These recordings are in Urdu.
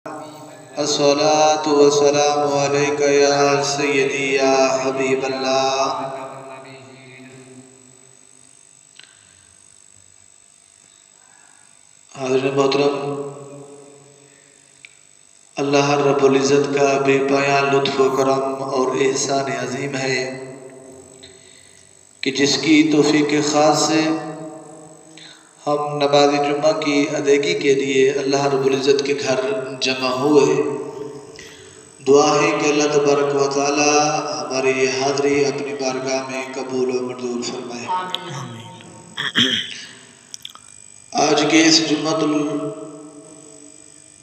الصلاة والسلام عليك يا سيدي يا حبيب الله. حاضرین محترم، اللہ رب العزت کا بے پایاں لطف و کرم اور احسان عظیم ہے کہ جس کی توفیق خاص سے ہم نماز جمعہ کی ادائیگی کے لیے اللہ رب العزت کے گھر جمع ہوئے. دعا ہے کہ اللہ تبارک و تعالی ہماری یہ حاضری اپنی بارگاہ میں قبول و منظور فرمائے. آج کے اس جمعۃ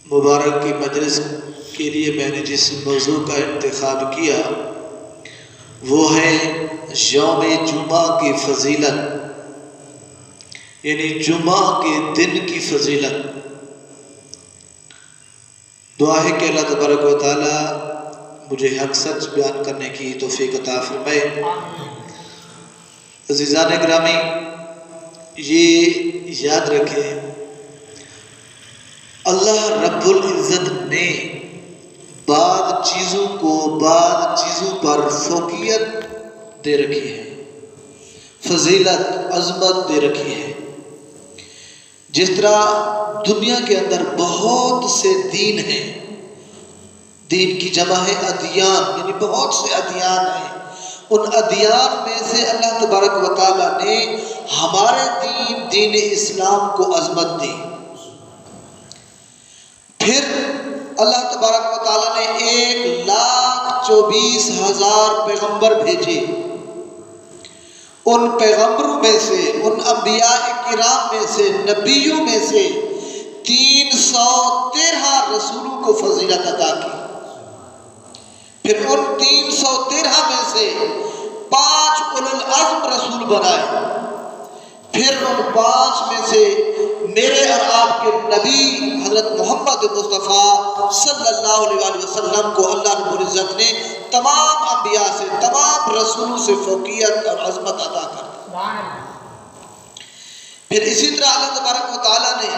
المبارک کی مجلس کے لیے میں نے جس موضوع کا انتخاب کیا وہ ہے یوم جمعہ کی فضیلت، یعنی جمعہ کے دن کی فضیلت. دعا ہے کہ اللہ تبارک و تعالی مجھے حق سچ بیان کرنے کی توفیق عطا فرمائے. عزیزان گرامی، یہ یاد رکھیں اللہ رب العزت نے بعض چیزوں کو بعض چیزوں پر فوقیت دے رکھی ہے، فضیلت، عظمت دے رکھی ہے. جس طرح دنیا کے اندر بہت سے دین ہیں، دین کی جمع ہے ادیان، یعنی بہت سے ادیان ہیں. ان ادیان میں سے اللہ تبارک و تعالیٰ نے ہمارے دین اسلام کو عظمت دی. پھر اللہ تبارک و تعالیٰ نے 1,24,000 پیغمبر بھیجے. ان پیغمبروں میں سے، ان انبیاء کرام میں سے، نبیوں میں سے 313 رسولوں کو فضیلت عطا کی. پھر ان 313 میں سے 5 اولو العزم رسول بنائے. پھر ان 5 میں سے میرے اور آپ کے نبی حضرت محمد مصطفیٰ صلی اللہ علیہ وسلم کو اللہ رب العزت نے تمام انبیاء سے، تمام رسولوں سے فوقیت اور عظمت عطا کر دی. پھر اسی طرح اللہ تبارک و تعالیٰ نے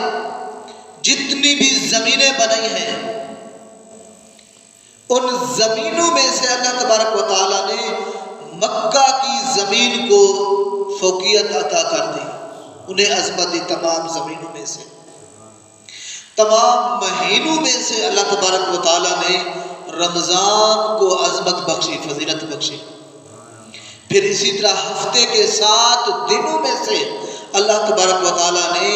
جتنی بھی زمینیں بنائی ہیں، ان زمینوں میں سے اللہ تبارک و تعالیٰ نے مکہ کی زمین کو فوقیت عطا کر دی، انہیں عظمت دی. تمام زمینوں میں سے، تمام مہینوں میں سے اللہ تبارک و تعالیٰ نے رمضان کو عظمت بخشی، فضیلت بخشی. پھر اسی طرح ہفتے کے 7 دنوں میں سے اللہ تبارک و تعالیٰ نے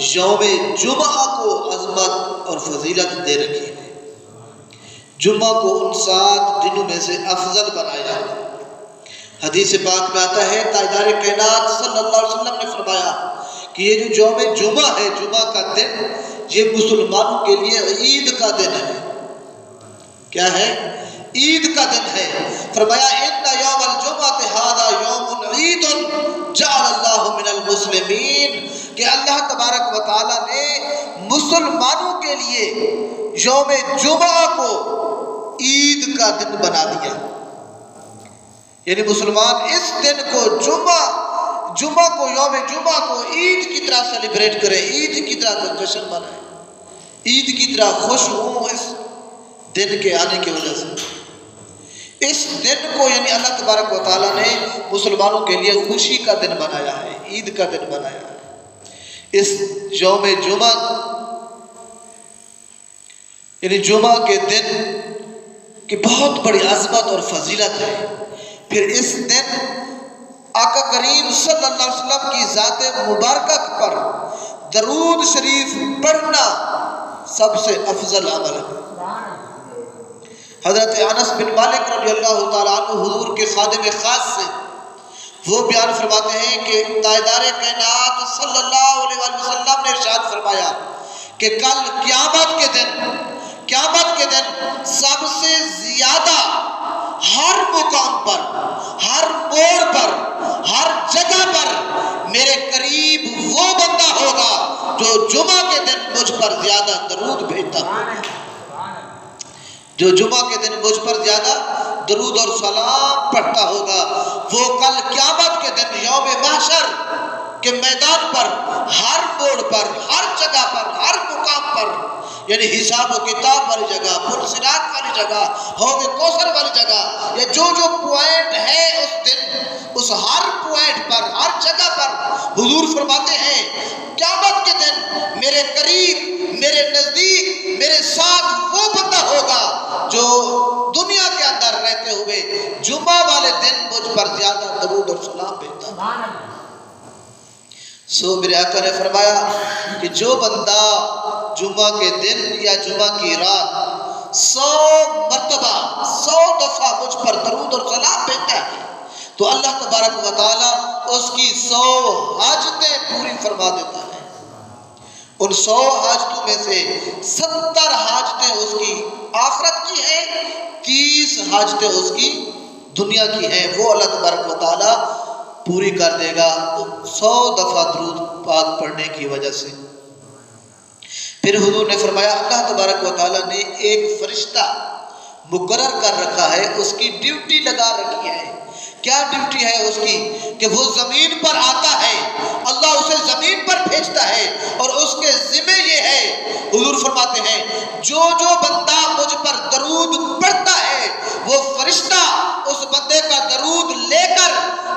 یوم جمعہ کو عظمت اور فضیلت دے رکھی ہے. جمعہ کو ان 7 دنوں میں سے افضل بنایا. حدیث پاک میں آتا ہے تاجدار کائنات صلی اللہ علیہ وسلم نے فرمایا کہ یہ جو یوم جمعہ ہے، جمعہ کا دن، یہ مسلمانوں کے لیے عید کا دن ہے. کیا ہے؟ عید کا دن ہے. فرمایا ان یوم الجمعہ ھذا یوم عید جعل اللہ من المسلمین، کہ اللہ تبارک و تعالی نے مسلمانوں کے لیے یوم جمعہ کو عید کا دن بنا دیا. یعنی مسلمان اس دن کو جمعہ کو، یوم جمعہ کو عید کی طرح سیلیبریٹ کرے، عید کی طرح جشن منائے، عید کی طرح خوش ہوں اس دن کے آنے کی وجہ سے. اس دن کو یعنی اللہ تبارک و تعالیٰ نے مسلمانوں کے لیے خوشی کا دن بنایا ہے، عید کا دن بنایا ہے. اس یوم جمعہ یعنی جمعہ کے دن کی بہت بڑی عظمت اور فضیلت ہے. پھر اس دن آقا کریم صلی اللہ علیہ وسلم کی ذات مبارکہ پر درود شریف پڑھنا سب سے افضل عمل ہے. حضرت انس بن مالک رضی اللہ تعالیٰ عنہ حضور کے خادم خاص سے وہ بیان فرماتے ہیں کہ تاجدار کائنات صلی اللہ علیہ وسلم نے ارشاد فرمایا کہ کل قیامت کے دن سب سے زیادہ ہر مقام پر، ہر موڑ پر، ہر جگہ پر میرے قریب وہ بندہ ہوگا جو جمعہ کے دن مجھ پر زیادہ درود بھیجتا ہوگا، جو جمعہ کے دن مجھ پر زیادہ درود اور سلام پڑھتا ہوگا. وہ کل قیامت کے دن یوم محشر کے میدان پر ہر موڑ پر، ہر جگہ پر، ہر مقام پر یعنی حساب و کتاب والی جگہ، پل صراط والی جگہ، حوض کوثر والی جگہ، یہ جو پوائنٹ ہے اس دن، اس ہر پوائنٹ پر، ہر جگہ پر حضور فرماتے ہیں قیامت کے دن میرے قریب، میرے نزدیک، میرے ساتھ وہ بندہ ہوگا جو دنیا کے اندر رہتے ہوئے جمعہ والے دن مجھ پر زیادہ درود اور سلام بھیجتا ہے۔ سو میرے آقا نے فرمایا کہ جو بندہ جمعہ کے دن یا جمعہ کی رات 100 مرتبہ 100 دفعہ مجھ پر درود اور سلام بھیجتا ہے تو اللہ تبارک و تعالی اس کی 100 حاجتیں پوری فرما دیتا ہے۔ ان 100 حاجتوں میں سے 70 حاجتیں اس کی آخرت کی ہیں، 30 حاجتیں اس کی دنیا کی ہیں، وہ اللہ تبارک و تعالی پوری کر دے گا 100 دفعہ درود پاک پڑھنے کی وجہ سے۔ پھر حضور نے فرمایا اللہ تبارک و تعالیٰ نے ایک فرشتہ مقرر کر رکھا ہے، اس کی ڈیوٹی لگا رکھی ہے۔ کیا ڈیوٹی ہے اس کی؟ کہ وہ زمین پر آتا ہے، اللہ اسے زمین پر بھیجتا ہے اور اس کے ذمہ یہ ہے، حضور فرماتے ہیں جو بندہ مجھ پر درود پڑھتا ہے وہ فرشتہ اس بندے کا درود لے کر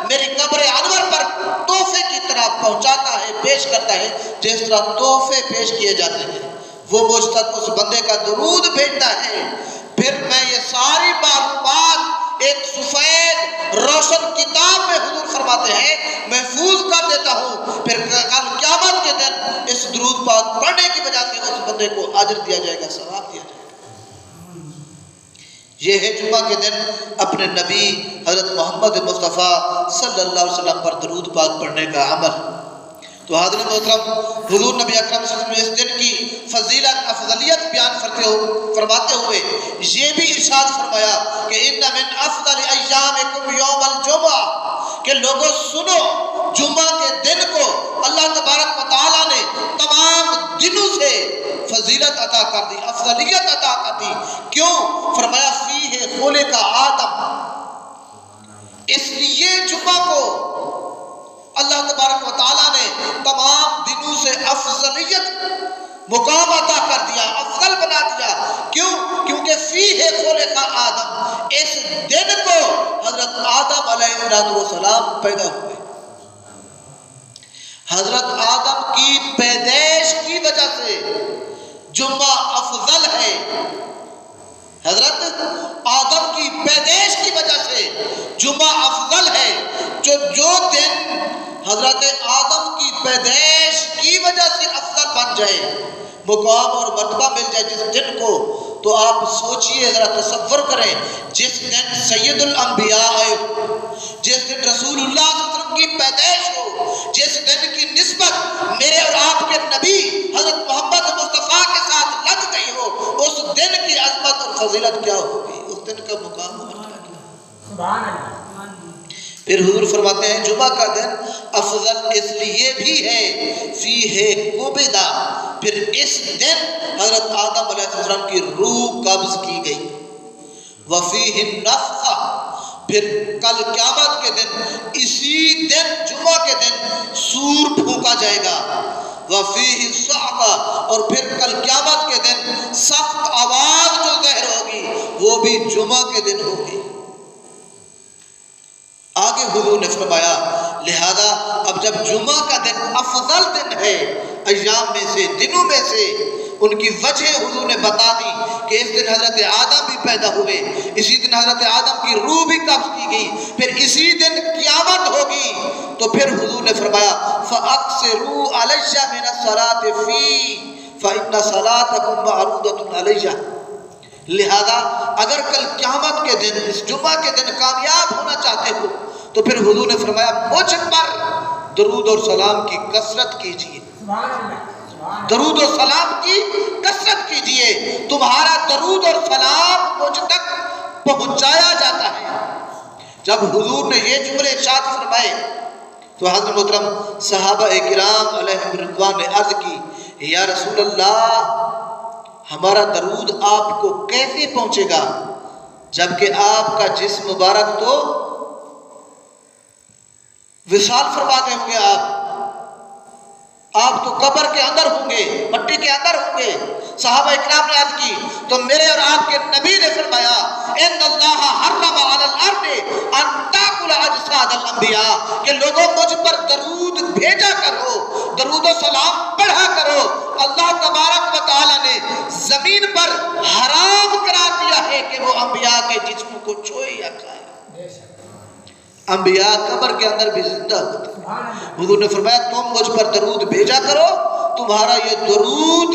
میری قبر انور پر تحفے کی طرح پہنچاتا ہے، پیش کرتا ہے، جس طرح تحفے پیش کیے جاتے ہیں وہ مجھ تک اس بندے کا درود بھیجتا ہے۔ پھر میں یہ ساری معلومات ایک سفید روشن کتاب میں حضور فرماتے ہیں محفوظ کر دیتا ہوں، پھر کل قیامت کے دن اس درود پاک پڑھنے کی وجہ سے اس بندے کو اجر دیا جائے گا، ثواب دیا جائے گا۔ یہ ہے جمعہ کے دن اپنے نبی حضرت محمد مصطفیٰ صلی اللہ علیہ وسلم پر درود پاک پڑھنے کا عمل۔ تو حضرت محترم حضور نبی اکرم صلی اللہ علیہ وسلم نے اس دن کی فضیلت افضلیت بیان فرماتے ہوئے یہ بھی ارشاد فرمایا کہ ان من افضل ایامکم یوم الجمعہ، کہ لوگوں سنو جمعہ کے دن کو اللہ تبارک و تعالیٰ نے تمام دنوں سے فضیلت عطا کر دی، افضلیت عطا کر دی۔ کیوں؟ فرمایا فیہ خلق آدم، اس لیے جمعہ کو اللہ تبارک و تعالیٰ نے تمام دنوں سے افضلیت مقام عطا کر دیا، افضل بنا دیا۔ کیوں؟ کیونکہ فیہ خلق آدم، اس دن کو حضرت آدم علیہ السلام پیدا ہوئے۔ حضرت آدم کی پیدائش کی وجہ سے جمعہ افضل ہے، حضرت آدم کی پیدائش کی وجہ سے جمعہ افضل ہے۔ جو دن حضرت آدم کی پیدائش کی وجہ سے افضل بن جائے، مقام اور مرتبہ مل جائے جس دن کو، تو آپ سوچئے، ذرا تصور کریں، جس دن سید الانبیاء آئے، جس دن رسول اللہ صلی اللہ علیہ وسلم کی پیدائش ہو، جس دن کی نسبت میرے اور آپ کے نبی حضرت محمد مصطفیٰ کے ساتھ لگ گئی ہو، اس دن کی عظمت اور فضیلت کیا ہوگی، اس دن کا مقام اور مرتبہ کیا۔ سبحان اللہ۔ پھر حضور فرماتے ہیں جمعہ کا دن افضل اس لیے بھی ہے فیہ قبضہ، پھر اس دن حضرت آدم علیہ السلام کی روح قبض کی گئی، وفیہ النفخہ، پھر کل قیامت کے دن اسی دن جمعہ کے دن سور پھونکا جائے گا، وفیہ الصعقہ، اور پھر کل قیامت کے دن سخت آواز جو ظاہر ہوگی وہ بھی جمعہ کے دن ہوگی۔ آگے حضور نے فرمایا لہذا اب جب جمعہ کا دن افضل دن ہے ایام میں سے، دنوں میں سے، ان کی وجہ حضور نے بتا دی کہ اس دن حضرت آدم بھی پیدا ہوئے، اسی دن حضرت آدم کی روح بھی قبض کی گئی، پھر اسی دن قیامت ہوگی، تو پھر حضور نے فرمایا فَأَقْصِرُوا عَلَيَّ مِنَ الصَّلَاةِ فِي فَإِنَّ صَلَاتَكُمْ مَعْرُودَةٌ عَلَيَّ، لہذا اگر کل قیامت کے دن، اس جمعہ کے دن کامیاب ہونا چاہتے ہو تو پھر حضور نے فرمایا مجھ پر درود اور سلام کی کثرت کیجئے، درود اور سلام کی کثرت کیجئے، تمہارا درود اور سلام مجھ تک پہنچایا جاتا ہے۔ جب حضور نے یہ جملے ارشاد فرمائے تو حضرت محترم صحابہ کرام علیہم رضوان نے عرض کی یا رسول اللہ ہمارا درود آپ کو کیسے پہنچے گا جبکہ آپ کا جسم مبارک تو وصال فرما گئے ہوں گے آپ، آپ تو قبر کے اندر ہوں گے، مٹی کے اندر ہوں گے۔ صحابہ اکرام نے عرض کی تو میرے اور آپ کے نبی نے فرمایا ان اللہ حرم علی الارض ان تاکل اجساد الانبیاء، کہ لوگوں مجھ پر درود بھیجا کرو، درود و سلام پڑھا کرو۔ اللہ تبارک و تعالی نے زمین پر حرام قرار دیا ہے کہ وہ انبیاء کے جسم کو چھوئے یا کھائے۔ انبیاء قبر کے اندر بھی زندہ ہوتے ہیں۔ حضور نے فرمایا تم مجھ پر درود بھیجا کرو، تمہارا یہ درود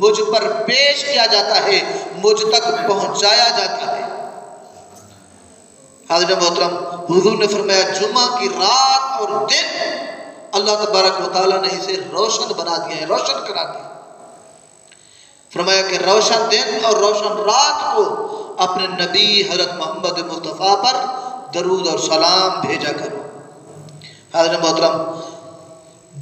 مجھ پر پیش کیا جاتا ہے، مجھ تک پہنچایا جاتا ہے۔ حضرت محترم، حضور نے فرمایا جمعہ کی رات اور دن اللہ تبارک و تعالیٰ نے اسے روشن بنا دیا ہے، روشن کرا دیا۔ فرمایا کہ روشن دن اور روشن رات کو اپنے نبی حضرت محمد مصطفیٰ پر درود اور سلام بھیجا کرو۔ حضرت محترم،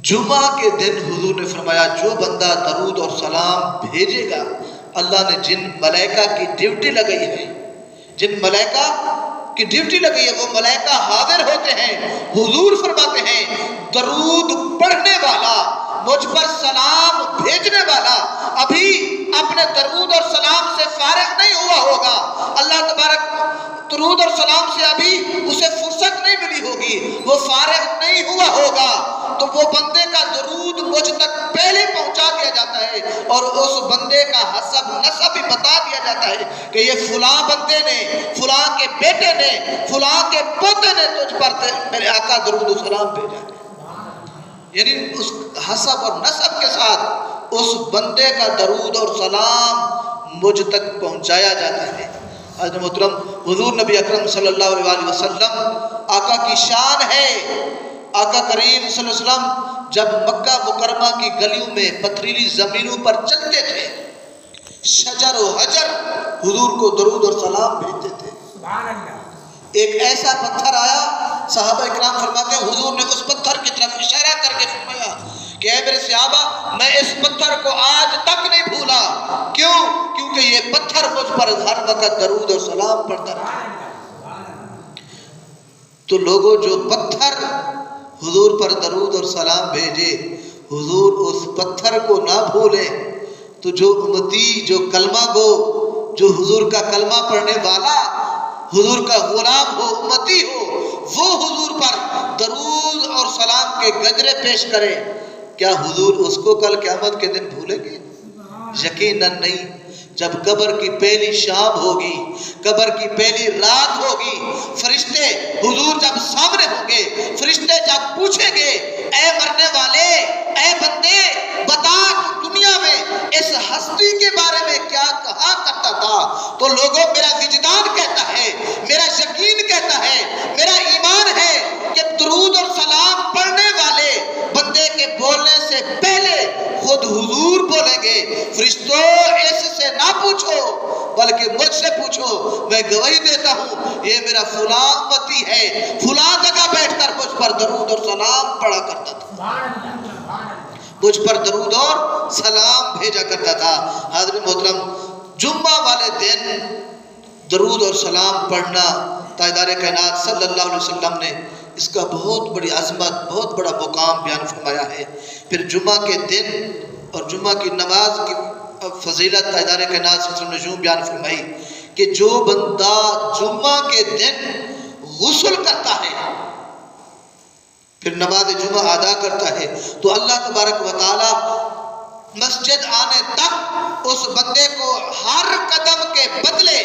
جمعہ کے دن حضور نے فرمایا جو بندہ درود اور سلام بھیجے گا، اللہ نے جن ملائکہ کی ڈیوٹی لگائی ہے، جن ملائکہ کی ڈیوٹی لگی ہے وہ ملائکہ حاضر ہوتے ہیں۔ حضور فرماتے ہیں درود پڑھنے والا، مجھ پر سلام بھیجنے والا ابھی اپنے درود اور سلام سے فارغ نہیں ہوا ہوگا، اللہ تبارک درود اور سلام سے ابھی اسے فرصت نہیں ملی ہوگی، وہ فارغ نہیں ہوا ہوگا، تو وہ بندے کا درود مجھ تک پہلے پہنچا دیا جاتا ہے اور اس بندے کا حسب نسب بھی بتا دیا جاتا ہے کہ یہ فلاں بندے نے، فلاں کے بیٹے نے، فلاں کے پوتے نے تجھ پر میرے آقا درود و سلام بھیجا ہے۔ یعنی اس حسب اور نسب کے ساتھ اس بندے کا درود اور سلام مجھ تک پہنچایا جاتا ہے۔ حضرت محترم، حضور نبی اکرم صلی اللہ علیہ وسلم آقا کی شان ہے۔ آقا کریم صلی اللہ علیہ وسلم جب مکہ مکرمہ کی گلیوں میں پتھریلی زمینوں پر چلتے تھے، شجر و حجر حضور کو درود اور سلام بھیجتے تھے۔ سبحان اللہ۔ ایک ایسا پتھر آیا، صحابہ اکرام فرماتے ہیں حضور نے اس پتھر کی طرف اشارہ کر کے فرمایا کہ اے میرے صحابہ، میں اس پتھر کو آج تک نہیں بھولا۔ کیوں؟ کیونکہ یہ پتھر مجھ پر ہر وقت درود اور سلام پڑھتا رہا۔ تو لوگوں جو پتھر حضور پر درود اور سلام بھیجے، حضور اس پتھر کو نہ بھولے، تو جو امتی، جو کلمہ گو، جو حضور کا کلمہ پڑھنے والا، حضور کا غلام ہو، امتی ہو، وہ حضور پر درود اور سلام کے گجرے پیش کرے، کیا حضور اس کو کل قیامت کے دن بھولیں گے؟ یقیناً نہیں۔ جب قبر کی پہلی شام ہوگی، قبر کی پہلی رات ہوگی، فرشتے حضور جب سامنے ہوں گے، فرشتے جب پوچھیں گے اے مرنے والے، اے بندے بتا تو دنیا میں اس ہستی کے بارے میں کیا کہا کرتا تھا؟ تو لوگوں میرا وجدان کہتا ہے، میرا یقین کہتا ہے، میرا ایمان ہے کہ درود اور سلام پڑھنے والے بندے کے بولنے سے پہلے خود حضور بولیں گے، فرشتوں اس سے نہ پوچھو بلکہ مجھ سے پوچھو، میں گواہی دیتا ہوں یہ میرا فلاں امتی ہے، فلاں جگہ بیٹھ کر مجھ پر درود اور سلام پڑھا کرتا تھا، مجھ پر درود اور سلام بھیجا کرتا تھا۔ حضرت محترم، جمعہ والے دن درود اور سلام پڑھنا تاجدار کائنات صلی اللہ علیہ وسلم نے اس کا بہت بڑی عظمت، بہت بڑا مقام بیان فرمایا ہے۔ پھر جمعہ کے دن اور جمعہ کی نماز کی فضیلت تاجدار کائنات صلی اللہ علیہ وسلم نے یوں بیان فرمائی کہ جو بندہ جمعہ کے دن غسل کرتا ہے پھر نماز جمعہ ادا کرتا ہے تو اللہ تبارک و تعالی مسجد آنے تک اس بندے کو ہر قدم کے بدلے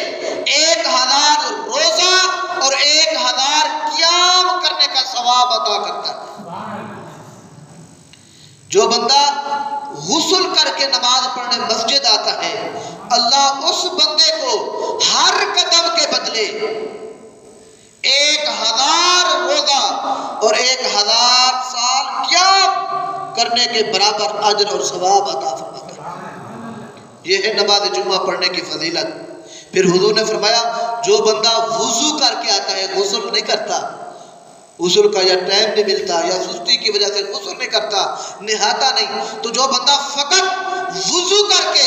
1000 روزہ اور 1000 قیام کرنے کا ثواب عطا کرتا ہے۔ جو بندہ غسل کر کے نماز پڑھنے مسجد آتا ہے، اللہ اس بندے کو ہر قدم کے بدلے 1000 روزہ اور 1000 سال قیام کرنے کے برابر اجر اور ثواب عطا فرماتا ہے۔ یہ ہے نماز جمعہ پڑھنے کی فضیلت۔ پھر حضور نے فرمایا جو بندہ وضو کر کے آتا ہے، غسل نہیں کرتا، غسل کا یا ٹائم نہیں ملتا یا سستی کی وجہ سے غسل نہیں کرتا، نہاتا نہیں، تو جو بندہ فقط وضو کر کے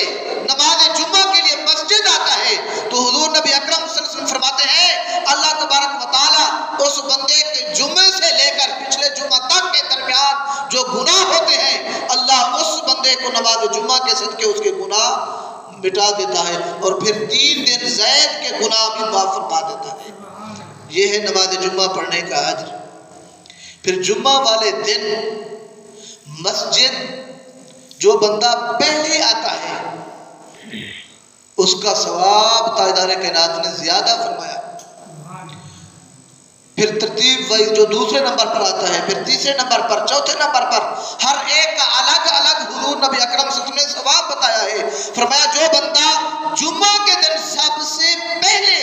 نماز جمعہ کے لیے مسجد آتا ہے تو حضور نبی اکرم صلی اللہ علیہ وسلم فرماتے ہیں اللہ تبارک و تعالی اس بندے کے جمعے سے لے کر پچھلے جمعہ تک کے درمیان جو گناہ ہوتے ہیں مٹا دیتا ہے اور پھر 3 دن زید کے گناہ بھی معاف فرما دیتا ہے۔ یہ ہے نماز جمعہ پڑھنے کا اجر۔ پھر جمعہ والے دن مسجد جو بندہ پہلے آتا ہے اس کا ثواب تاجدار کائنات نے زیادہ فرمایا۔ پھر ترتیب وائز جو دوسرے نمبر پر آتا ہے، پھر تیسرے نمبر پر، چوتھے نمبر پر، ہر ایک کا الگ الگ حضور نبی اکرم صلی اللہ علیہ وسلم نے ثواب بتایا ہے۔ فرمایا جو بندہ جمعہ کے دن سب سے پہلے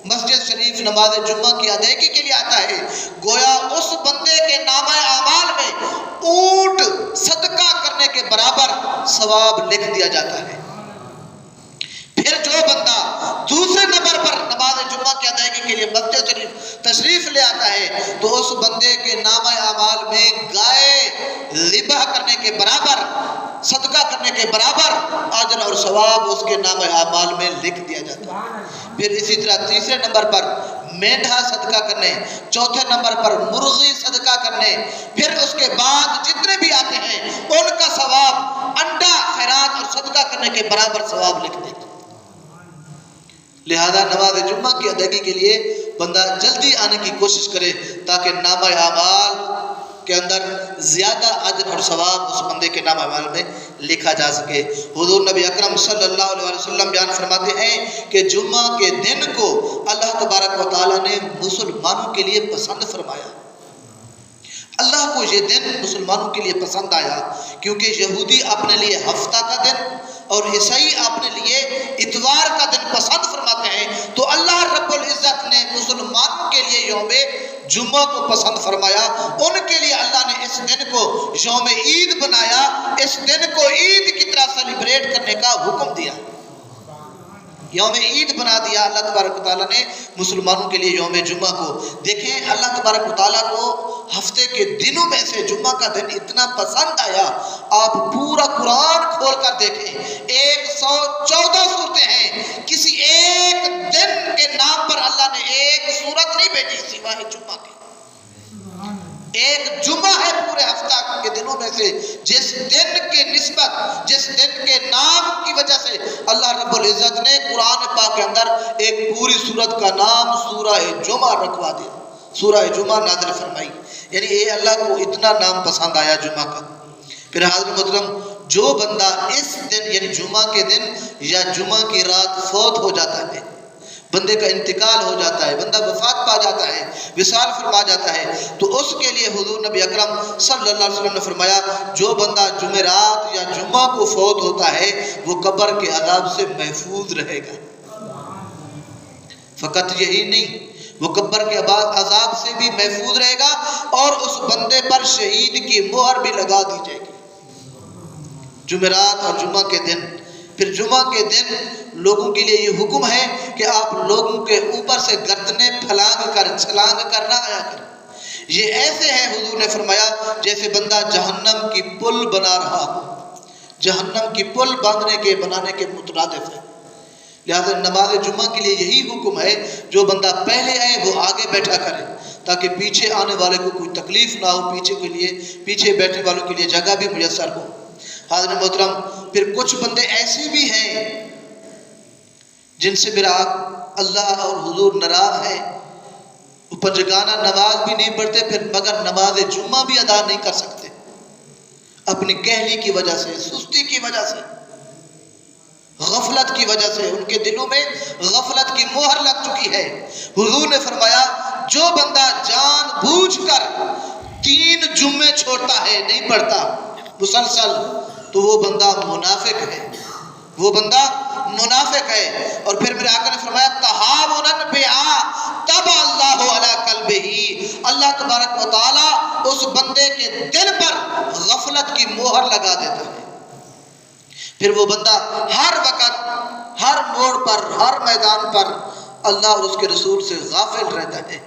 مسجد شریف نماز جمعہ کی ادائیگی کے لیے آتا ہے، گویا اس بندے کے نامہ اعمال میں اونٹ صدقہ کرنے کے برابر ثواب لکھ دیا جاتا ہے۔ پھر جو بندہ دوسرے نمبر پر نماز جمعہ کی ادائیگی کے لیے مسجد شریف تشریف لے آتا ہے تو اس بندے کے نامہ اعمال میں گائے ذبح کرنے کے برابر، صدقہ کرنے کے برابر اجر اور ثواب اس کے نامہ اعمال میں لکھ دیا جاتا ہے۔ پھر اسی طرح تیسرے نمبر پر مینڈھا صدقہ کرنے، چوتھے نمبر پر مرغی صدقہ کرنے، پھر اس کے بعد جتنے بھی آتے ہیں ان کا ثواب انڈا خیرات اور صدقہ کرنے کے برابر ثواب لکھ دیتے ہیں۔ لہذا نماز جمعہ کی ادائیگی کے لیے بندہ جلدی آنے کی کوشش کرے تاکہ نامہ اعمال کے اندر زیادہ اجر اور ثواب اس بندے کے نامہ اعمال میں لکھا جا سکے۔ حضور نبی اکرم صلی اللہ علیہ وسلم بیان فرماتے ہیں کہ جمعہ کے دن کو اللہ تبارک و تعالیٰ نے مسلمانوں کے لیے پسند فرمایا۔ اللہ کو یہ دن مسلمانوں کے لیے پسند آیا کیونکہ یہودی اپنے لیے ہفتہ کا دن اور عیسائی اپنے لیے اتوار کا دن پسند فرماتے ہیں، تو اللہ رب العزت نے مسلمانوں کے لیے یوم جمعہ کو پسند فرمایا۔ ان کے لیے اللہ نے اس دن کو یوم عید بنایا، اس دن کو عید کی طرح سیلیبریٹ کرنے کا حکم دیا، یوم عید بنا دیا اللہ تبارک و تعالیٰ نے مسلمانوں کے لیے یوم جمعہ کو۔ دیکھیں اللہ تبارک و تعالیٰ کو ہفتے کے دنوں میں سے جمعہ کا دن اتنا پسند آیا، آپ پورا قرآن کھول کر دیکھیں 114 صورتیں ہیں، کسی ایک دن کے نام پر اللہ نے ایک صورت نہیں بھیجی سوائے جمعہ کے۔ ایک جمعہ ہے پورے ہفتہ کے دنوں میں سے جس دن کے نسبت، جس دن کے نام کی وجہ سے اللہ رب العزت نے قرآن پاک کے اندر ایک پوری سورت کا نام سورہ جمعہ رکھوا دیا، سورہ جمعہ نازل فرمائی، یعنی یہ اللہ کو اتنا نام پسند آیا جمعہ کا۔ پھر حاضر محترم جو بندہ اس دن یعنی جمعہ کے دن یا جمعہ کی رات فوت ہو جاتا ہے، بندے کا انتقال ہو جاتا ہے، بندہ وفات پا جاتا ہے، وصال فرما جاتا ہے، تو اس کے لیے حضور نبی اکرم صلی اللہ علیہ وسلم نے فرمایا جو بندہ جمعرات یا جمعہ کو فوت ہوتا ہے وہ قبر کے عذاب سے محفوظ رہے گا۔ فقط یہی نہیں، وہ قبر کے عذاب سے بھی محفوظ رہے گا اور اس بندے پر شہید کی مہر بھی لگا دی جائے گی۔ جمعرات اور جمعہ کے دن، پھر جمعہ کے دن لوگوں کے لیے یہ حکم ہے کہ آپ لوگوں کے اوپر سے گردنیں پھلانگ کر چھلانگ کر نہ آیا کریں۔ یہ ایسے ہے حضور نے فرمایا جیسے بندہ جہنم کی پل بنا رہا ہو، جہنم کی پل بنانے کے مترادف ہے۔ لہذا نماز جمعہ کے لیے یہی حکم ہے جو بندہ پہلے آئے وہ آگے بیٹھا کرے تاکہ پیچھے آنے والے کو کوئی تکلیف نہ ہو، پیچھے بیٹھنے والوں کے لیے جگہ بھی میسر ہو۔ حاضر محترم پھر کچھ بندے ایسے بھی ہیں جن سے میرا اللہ اور حضور ناراض ہے، وہ پنجگانہ نماز بھی نہیں پڑھتے پھر مگر نماز جمعہ بھی ادا نہیں کر سکتے، اپنی کہلی کی وجہ سے، سستی کی وجہ سے، غفلت کی وجہ سے، ان کے دلوں میں غفلت کی مہر لگ چکی ہے۔ حضور نے فرمایا جو بندہ جان بوجھ کر 3 جمعے چھوڑتا ہے، نہیں پڑھتا مسلسل، تو وہ بندہ منافق ہے، وہ بندہ منافق ہے۔ اور پھر میرے آقا نے فرمایا تہاونن بہا طبع اللہ علی قلبہ، اللہ تبارک و تعالی اس بندے کے دل پر غفلت کی مہر لگا دیتا ہے، پھر وہ بندہ ہر وقت، ہر موڑ پر، ہر میدان پر اللہ اور اس کے رسول سے غافل رہتا ہے۔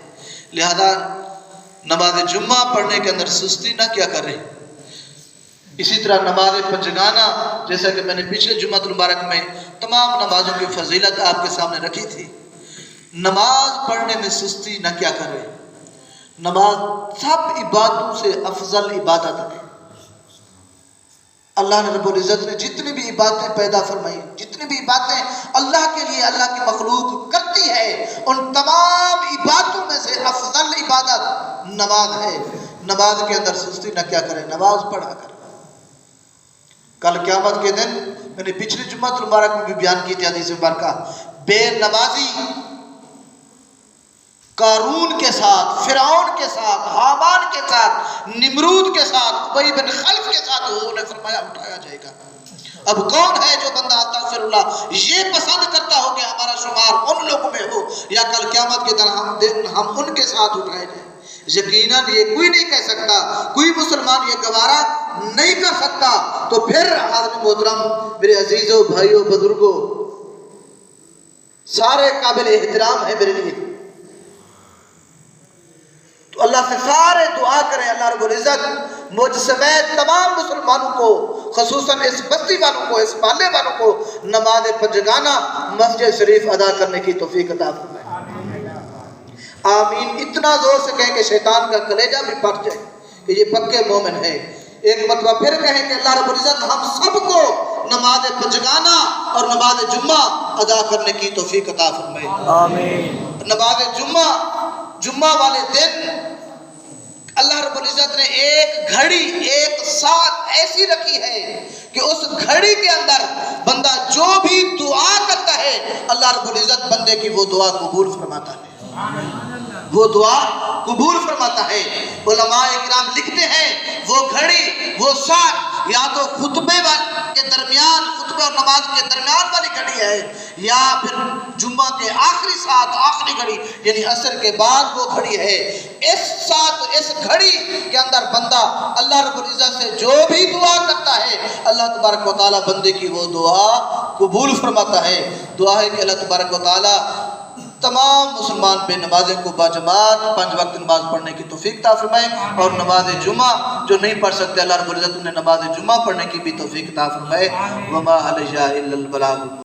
لہذا نماز جمعہ پڑھنے کے اندر سستی نہ کیا کرے۔ اسی طرح نماز پنجگانہ، جیسا کہ میں نے پچھلے جمعۃ المبارک میں تمام نمازوں کی فضیلت آپ کے سامنے رکھی تھی، نماز پڑھنے میں سستی نہ کیا کرے۔ نماز سب عبادتوں سے افضل عبادت ہے، اللہ نے رب العزت نے جتنی بھی عبادتیں پیدا فرمائی، جتنی بھی عبادتیں اللہ کے لیے اللہ کی مخلوق کرتی ہے، ان تمام عبادتوں میں سے افضل عبادت نماز ہے۔ نماز کے اندر سستی نہ کیا کرے، نماز پڑھا کرے۔ کل قیامت کے دن میں نے پچھلی جمعۃ المبارک میں بھی بیان کی تھی حدیث مبارکہ، بے نمازی قارون کے ساتھ، فرعون کے ساتھ، حامان کے ساتھ، نمرود کے ساتھ، ابی بن خلف کے ساتھ انہوں نے فرمایا اٹھایا جائے گا۔ اب کون ہے جو بندہ استغفر اللہ یہ پسند کرتا ہو کہ ہمارا شمار ان لوگوں میں ہو یا کل قیامت کے دن ہم ان کے ساتھ اٹھائے جائیں؟ یقیناً یہ کوئی نہیں کہہ سکتا، کوئی مسلمان یہ گوارا نہیں کر سکتا۔ تو پھر حاضرین محترم، میرے عزیزوں، بھائیوں، بزرگوں، سارے قابل احترام ہے میرے لیے، تو اللہ سے سارے دعا کریں اللہ رب العزت مجھ سمیت تمام مسلمانوں کو، خصوصاً اس بستی والوں کو، اس محلے والوں کو نماز پنجگانہ مسجد شریف ادا کرنے کی توفیق عطا فرمائے۔ آمین۔ اتنا زور سے کہیں کہ شیطان کا کلیجہ بھی پھٹ جائے کہ یہ پکے مومن ہے۔ ایک مرتبہ پھر کہیں کہ اللہ رب العزت ہم سب کو نماز پنجگانہ اور نماز جمعہ ادا کرنے کی توفیق عطا فرمائے۔ آمین۔ نماز جمعہ والے دن اللہ رب العزت نے ایک گھڑی، ایک ساعت ایسی رکھی ہے کہ اس گھڑی کے اندر بندہ جو بھی دعا کرتا ہے اللہ رب العزت بندے کی وہ دعا قبول فرماتا ہے، وہ دعا قبول فرماتا ہے۔ علماء کرام لکھتے ہیں وہ گھڑی، وہ ساعت یا تو خطبے کے درمیان، خطبے اور نماز کے درمیان والی گھڑی ہے، یا پھر جمعہ کے آخری ساعت، آخری گھڑی یعنی عصر کے بعد وہ گھڑی ہے۔ اس ساتھ اس گھڑی کے اندر بندہ اللہ رب العزت سے جو بھی دعا کرتا ہے اللہ تبارک و تعالی بندے کی وہ دعا قبول فرماتا ہے۔ دعا ہے کہ اللہ تبارک و تعالی تمام مسلمان بے نمازیں کو باجماعت 5 وقت نماز پڑھنے کی توفیق عطا فرمائے، اور نماز جمعہ جو نہیں پڑھ سکتے اللہ رب العزت انہیں نماز جمعہ پڑھنے کی بھی توفیق عطا فرمائے۔ وما علیہ الا البلاغ۔